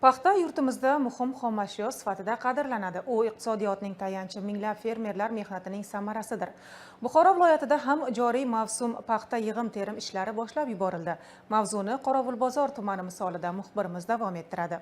Paxta yurtimizda muhim xomashyo sifatida qadrlanadi. U iqtisodiyotning tayanchi, minglab fermerlar mehnatining samarasidir. Buxoro viloyatida ham joriy mavsum paxta yig'im-terim ishlari boshlab yuborildi. Mavzuni Qorovulbozor tumani misolida muxbirimiz davom ettiradi.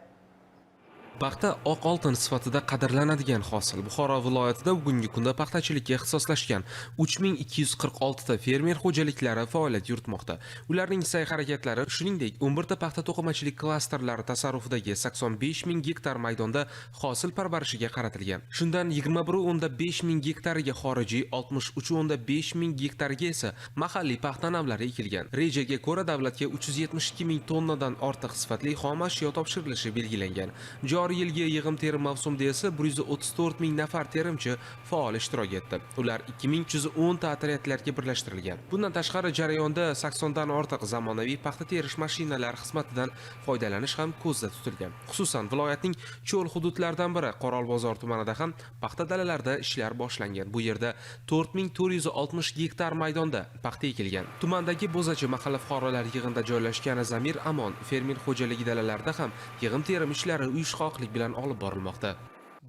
Paxta oq oltin sifatida qadrlanadigan hosil. Buxoro viloyatida bugungi kunda paxtachilikka ixtisoslashgan 3246 ta fermer xo'jaliklari faoliyat yuritmoqda. Ularning sa'y-harakatlari, shuningdek, 11 ta paxta to'qimachilik klasterlari tasarrufidagi 85 ming gektar maydonda hosil parvarishiga qaratilgan. Shundan 21,5 ming gektariga xorijiy, 63,5 ming gektariga esa mahalliy paxta navlari ekilgan. Rejaga ko'ra davlatga 372 ming tonnadan ortiq sifatli xom ashyo topshirilishi belgilangan. Joriy yilgi yig'im-terim mavsumida esa 134 ming nafar terimchi faol ishtirok etdi. Ular 2310 ta otryadlarga birlashtirilgan. Bundan tashqari jarayonda 80 dan ortiq zamonaviy paxta terish mashinalari xizmatidan foydalanish ham ko'zda tutilgan. Xususan, viloyatning cho'l hududlaridan biri Qorovulbozor tumanida ham paxta dalalarida ishlar boshlangan. Bu yerda 4460 gektar maydonda paxta ekilgan. Tumandagi Bo'zachi mahalla fuqarolari yig'inda joylashgan Zamir Amon fermer xo'jaligi dalalarida ham yig'im-terim ishlari uyushqoqlik bilan olib borilmoqda.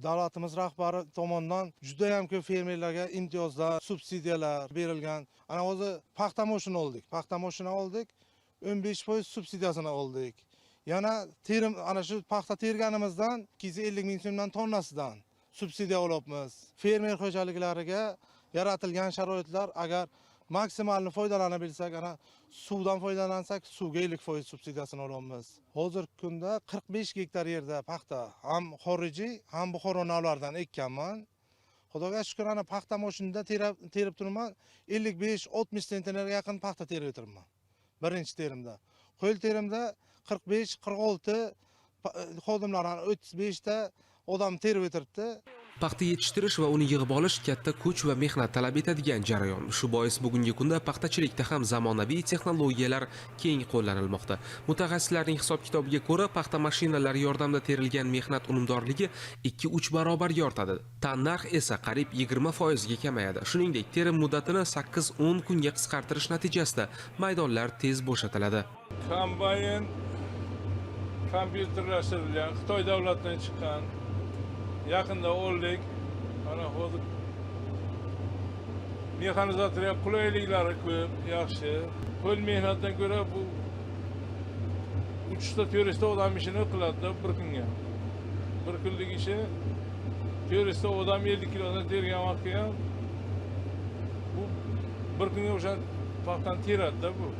Davlatimiz rahbari tomonidan juda ham ko'p fermerlarga imtiyozlar, subsidiyalar berilgan. Ana o'zi paxta moshina oldik. Paxta moshina oldik. 15% subsidiyasini oldik. Yana terim ana shu paxta terganimizdan 250 ming so'mdan tonnasidan subsidiya olyapmiz. Fermer xo'jaliklariga yaratilgan sharoitlar agar maksimalni foydalanib bilsak, ana suvdan foydalansak, suvga 50% subsidiyasini olamiz. Hozirgi kunda 45 gektar yerda paxta ham xorijiy, ham Buxoro navlaridan ekkanman. Xudoga shukr, ana paxta mashinada terib turman, 55-60 sentnerga yaqin paxta terib o'tiribman. Birinchi terimda. Qo'l terimda 45-46 xodimlar, 35 ta odam terib o'tiribdi. Paxta yetishtirish va uni yig'ib olish katta kuch va mehnat talab etadigan jarayon. Shu bois bugungi kunda paxtachilikda ham zamonaviy texnologiyalar keng qo'llanilmoqda. Mutaxassislarning hisob-kitobiga ko'ra, paxta mashinalari yordamida terilgan mehnat unumdorligi 2-3 barobarga ortadi. Tannarx esa qariyb 20% ga kamayadi. Shuningdek, terim muddatini 8-10 kunga qisqartirish natijasida maydonlar tez bo'shatiladi. Kombayn kompyuterlashtirilgan, Xitoy davlatidan chiqqan. Yaqinda oldik. Ana hozir mexanizatsiya qulayliklari ko'p, yaxshi. Qo'l mehnatdan ko'ra bu 3 ta 4 ta odam ishini qiladi bir kunga. Bir kunlik ishi 4 ta odam 50 kilodan tergan vaqtga ham bu bir kunga o'sha paxtani teradi bu.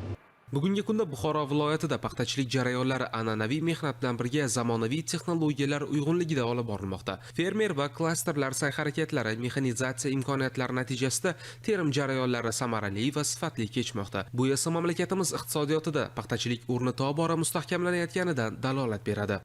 Bugungi kunda Buxoro viloyatida paxtachilik jarayonlari an'anaviy mehnat bilan birga zamonaviy texnologiyalar uyg'unligida olib borilmoqda. Fermer va klasterlar sa'y-harakatlari, mexanizatsiya imkoniyatlari natijasida terim jarayonlari samarali va sifatli kechmoqda. Bu esa mamlakatimiz iqtisodiyotida paxtachilik o'rni tobora mustahkamlanayotganidan dalolat beradi.